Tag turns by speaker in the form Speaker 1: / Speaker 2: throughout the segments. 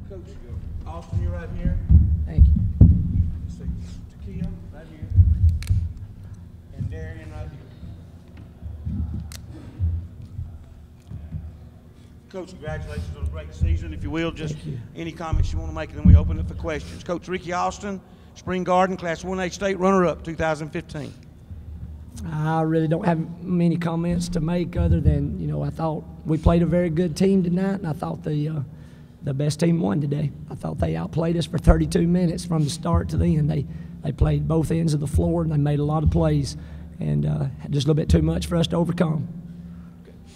Speaker 1: Coach, Austin, you're right here.
Speaker 2: Thank you.
Speaker 1: So, Takia, right here. And Darian, right here. Coach, congratulations on a great season. If you will, just any comments you want to make, and then we open it for questions. Coach Ricky Austin, Spring Garden, Class 1A State runner-up, 2015.
Speaker 2: I really don't have many comments to make other than, I thought we played a very good team tonight, and I thought the best team won today. I thought they outplayed us for 32 minutes from the start to the end. They played both ends of the floor, and they made a lot of plays, and just a little bit too much for us to overcome.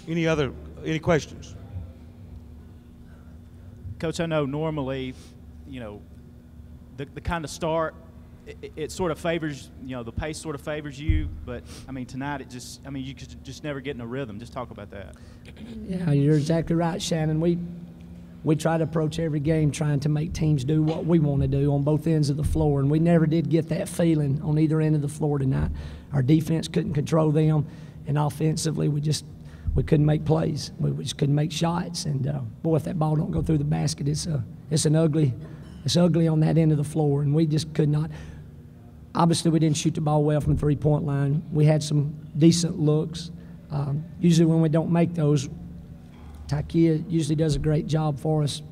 Speaker 1: Okay. Any questions?
Speaker 3: Coach, I know normally, the kind of start, it sort of favors, the pace sort of favors you, but, tonight you could just never get in a rhythm. Just talk about that.
Speaker 2: Yeah, you're exactly right, Shannon. We try to approach every game trying to make teams do what we want to do on both ends of the floor, and we never did get that feeling on either end of the floor tonight. Our defense couldn't control them, and offensively we couldn't make plays. We just couldn't make shots, and boy, if that ball don't go through the basket, it's ugly on that end of the floor, and we just could not. Obviously, we didn't shoot the ball well from the three-point line. We had some decent looks. Usually when we don't make those, Takia usually does a great job for us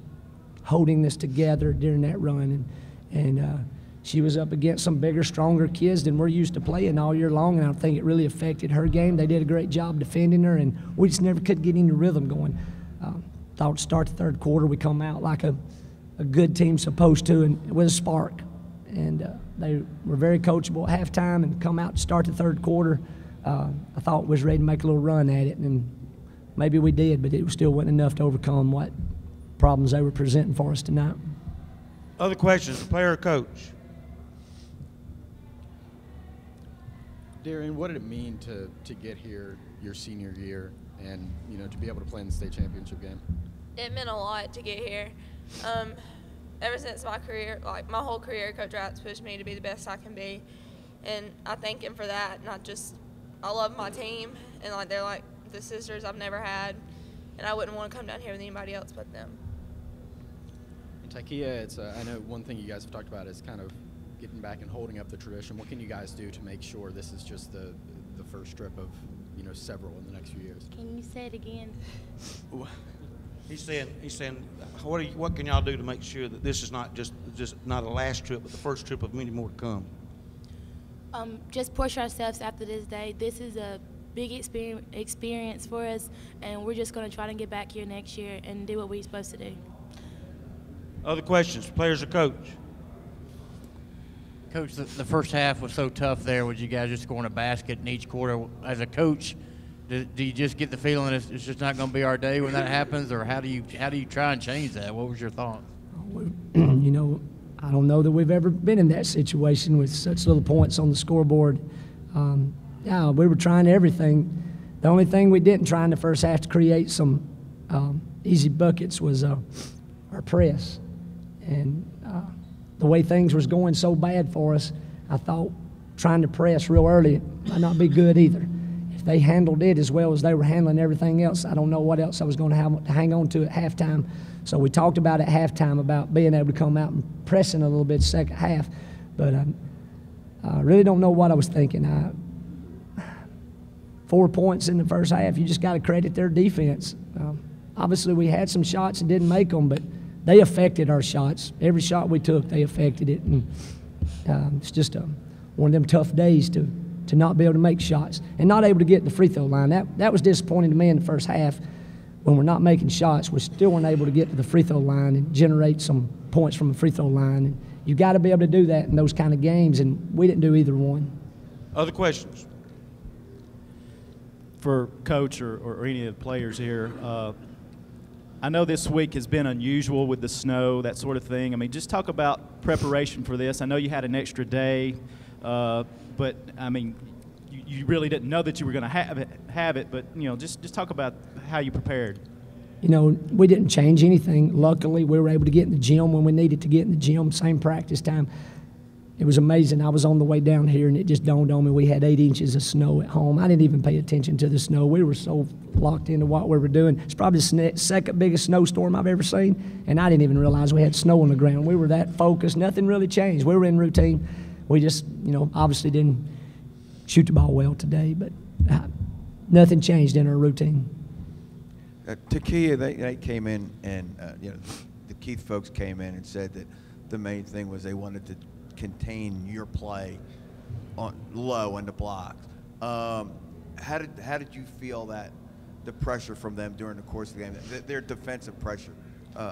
Speaker 2: holding this together during that run. And she was up against some bigger, stronger kids than we're used to playing all year long, and I don't think it really affected her game. They did a great job defending her, and we just never could get any rhythm going. Thought to start the third quarter, we come out like a good team supposed to, and with a spark. And they were very coachable at halftime and come out to start the third quarter. I thought was ready to make a little run at it, and maybe we did, but it still wasn't enough to overcome what problems they were presenting for us tonight.
Speaker 1: Other questions, player or coach?
Speaker 4: Darian, what did it mean to get here your senior year and, to be able to play in the state championship game?
Speaker 5: It meant a lot to get here. Ever since my career, my whole career, Coach Wright's pushed me to be the best I can be, and I thank him for that. I love my team, and they're like the sisters I've never had, and I wouldn't want to come down here with anybody else but them.
Speaker 4: Takia, I know one thing you guys have talked about is kind of getting back and holding up the tradition. What can you guys do to make sure this is just the first trip of several in the next few years?
Speaker 6: Can you say it again?
Speaker 1: He's saying, what can y'all do to make sure that this is not just not a last trip, but the first trip of many more to come?
Speaker 6: Just push ourselves after this day. This is a big experience for us, and we're just going to try to get back here next year and do what we're supposed to do.
Speaker 1: Other questions, players or coach?
Speaker 7: Coach, the first half was so tough there with you guys just scoring a basket in each quarter. As a coach, do you just get the feeling it's just not going to be our day when that happens, or how do you try and change that? What was your thought?
Speaker 2: I don't know that we've ever been in that situation with such little points on the scoreboard. Yeah, we were trying everything. The only thing we didn't try in the first half to create some easy buckets was our press. And the way things was going so bad for us, I thought trying to press real early might not be good either. If they handled it as well as they were handling everything else, I don't know what else I was going to have to hang on to at halftime. So we talked about at halftime about being able to come out and pressing a little bit second half. But I really don't know what I was thinking. 4 points in the first half, you just got to credit their defense. Obviously, we had some shots and didn't make them, but they affected our shots. Every shot we took, they affected it. And it's just one of them tough days to not be able to make shots and not able to get the free throw line. That was disappointing to me in the first half. When we're not making shots, we still weren't able to get to the free throw line and generate some points from the free throw line. And you got to be able to do that in those kind of games, and we didn't do either one.
Speaker 1: Other questions?
Speaker 3: For Coach or any of the players here, I know this week has been unusual with the snow, that sort of thing. Just talk about preparation for this. I know you had an extra day, but you really didn't know that you were going to have it. But just talk about how you prepared.
Speaker 2: We didn't change anything. Luckily, we were able to get in the gym when we needed to get in the gym. Same practice time. it was amazing. I was on the way down here, and it just dawned on me we had 8 inches of snow at home. I didn't even pay attention to the snow. We were so locked into what we were doing. It's probably the second biggest snowstorm I've ever seen, and I didn't even realize we had snow on the ground. We were that focused. Nothing really changed. We were in routine. We just, obviously didn't shoot the ball well today, but nothing changed in our routine.
Speaker 8: Takia, they came in and, the Keith folks came in and said that the main thing was they wanted to contain your play on low in the blocks. How did you feel that the pressure from them during the course of the game, their defensive pressure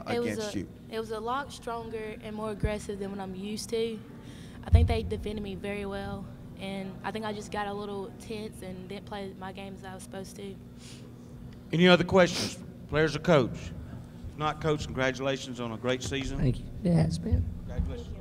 Speaker 8: against you?
Speaker 6: It was a lot stronger and more aggressive than what I'm used to. I think they defended me very well, and I think I just got a little tense and didn't play my game as I was supposed to.
Speaker 1: Any other questions? Players or coach? If not, Coach, congratulations on a great season.
Speaker 2: Thank you. It has been.
Speaker 1: Congratulations.